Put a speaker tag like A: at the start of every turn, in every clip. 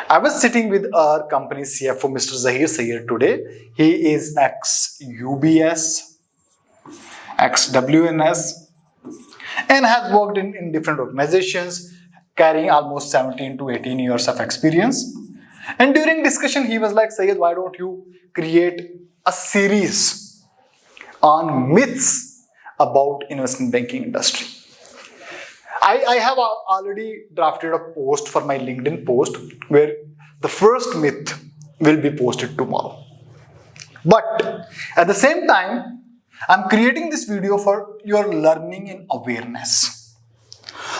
A: I was sitting with our company CFO, Mr. Zahir Sayyed today. He is ex-UBS, ex-WNS, and has worked in different organizations, carrying almost 17 to 18 years of experience. And during discussion, he was like, Sayyed, why don't you create a series on myths about investment banking industry? I have already drafted a post for my LinkedIn post where the first myth will be posted tomorrow. But at the same time, I'm creating this video for your learning and awareness.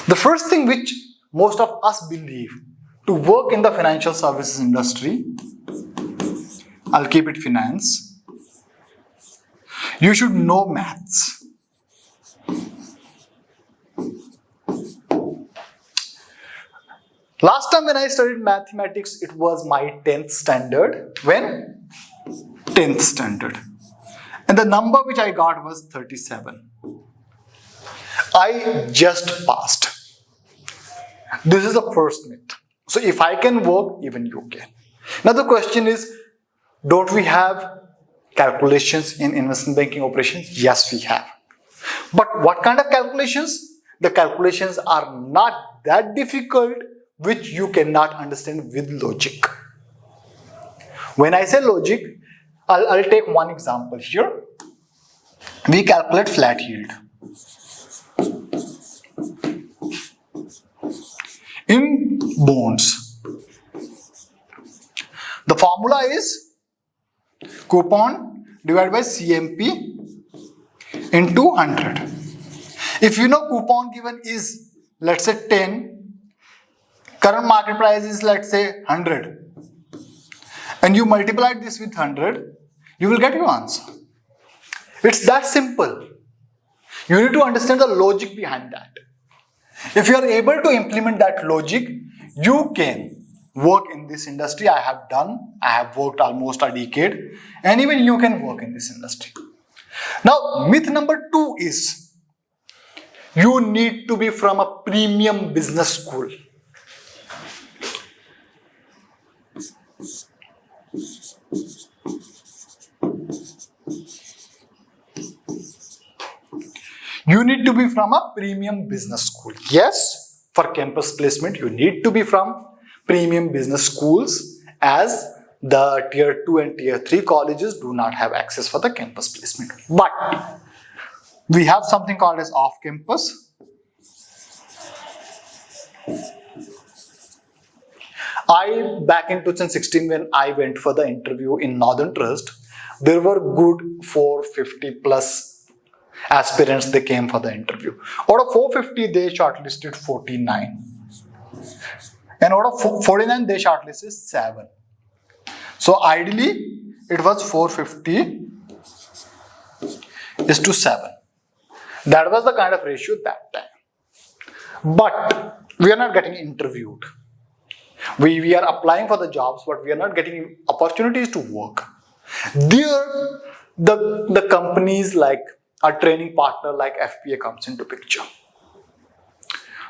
A: The first thing which most of us believe to work in the financial services industry, I'll keep it finance, you should know maths. Last time when I studied mathematics, it was my 10th standard. When? 10th standard. And the number which I got was 37. I just passed. This is the first myth. So if I can work, even you can. Now the question is, don't we have calculations in investment banking operations? Yes, we have. But what kind of calculations? The calculations are not that difficult, which you cannot understand with logic. When I say logic, I'll take one example here. We calculate flat yield. In bonds, the formula is coupon divided by CMP into 100. If you know coupon given is, let's say 10, current market price is, let's say 100, and you multiply this with 100, you will get your answer. It's that simple. You need to understand the logic behind that. If you are able to implement that logic, you can work in this industry. I have worked almost a decade, and even you can work in this industry. Now, myth number 2 is you need to be from a premium business school. You need to be from a premium business school. Yes, for campus placement, you need to be from premium business schools, as the tier 2 and tier 3 colleges do not have access for the campus placement. But we have something called as off-campus. Back in 2016, when I went for the interview in Northern Trust, there were good 450 plus aspirants. They came for the interview. Out of 450, they shortlisted 49. And out of 49, they shortlisted 7. So ideally, it was 450 is to 7. That was the kind of ratio that time. But we are not getting interviewed. We are applying for the jobs, but we are not getting opportunities to work. There, the companies like a training partner like FPA comes into picture.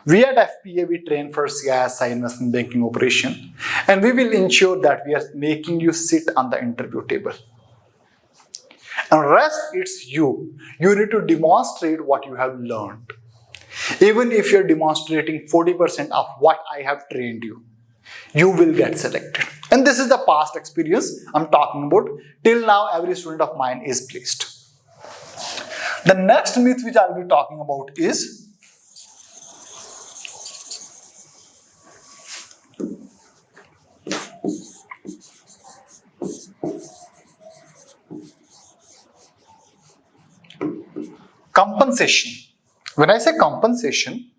A: We at FPA, we train for CISI investment banking operation, and we will ensure that we are making you sit on the interview table. And rest, it's you. You need to demonstrate what you have learned. Even if you're demonstrating 40% of what I have trained you, you will get selected. And this is the past experience I'm talking about. Till now, every student of mine is placed. The next myth which I'll be talking about is compensation. When I say compensation,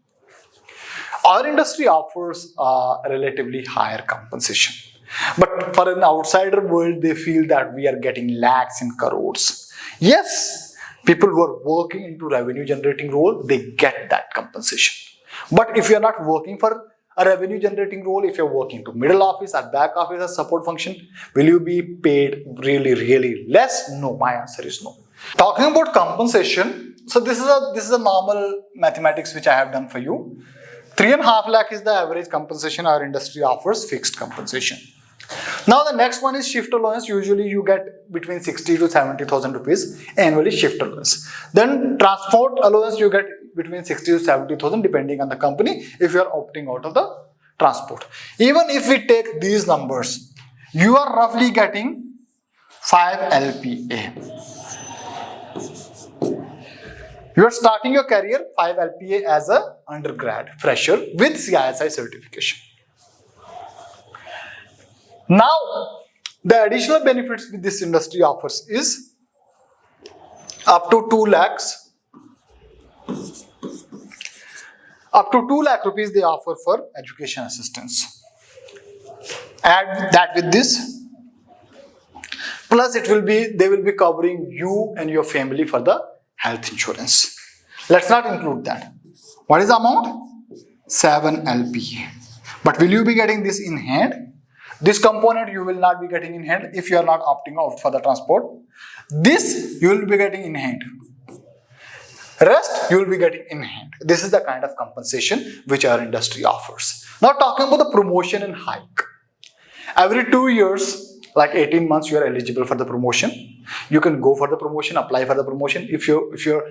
A: our industry offers a relatively higher compensation. But for an outsider world, they feel that we are getting lakhs and crores. Yes, people who are working into revenue generating role, they get that compensation. But if you are not working for a revenue generating role, if you're working to middle office or back office or support function, will you be paid really less? No, my answer is no. Talking about compensation, so this is a normal mathematics which I have done for you. 3.5 lakh is the average compensation our industry offers, fixed compensation. Now the next one is shift allowance. Usually you get between 60 to 70,000 rupees annually shift allowance. Then transport allowance you get between 60 to 70,000 depending on the company if you are opting out of the transport. Even if we take these numbers, you are roughly getting 5 LPA. You are starting your career 5 LPA as a undergrad fresher with CISI certification. Now, the additional benefits with this industry offers is up to 2 lakhs. Up to 2 lakh rupees they offer for education assistance. Add that with this. Plus they will be covering you and your family for the health insurance. Let's not include that. What is the amount? 7 LPA. But will you be getting this in hand? This component you will not be getting in hand if you are not opting out for the transport. This you will be getting in hand. Rest you will be getting in hand. This is the kind of compensation which our industry offers. Now talking about the promotion and hike. Every 2 years, like 18 months, you are eligible for the promotion. You can go for the promotion, apply for the promotion. If you're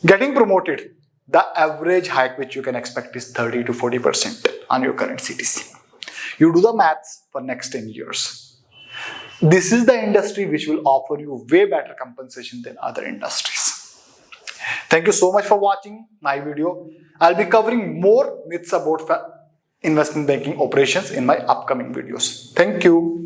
A: getting promoted, the average hike which you can expect is 30 to 40% on your current CTC. You do the maths for next 10 years. This is the industry which will offer you way better compensation than other industries. Thank you so much for watching my video. I'll be covering more myths about investment banking operations in my upcoming videos. Thank you.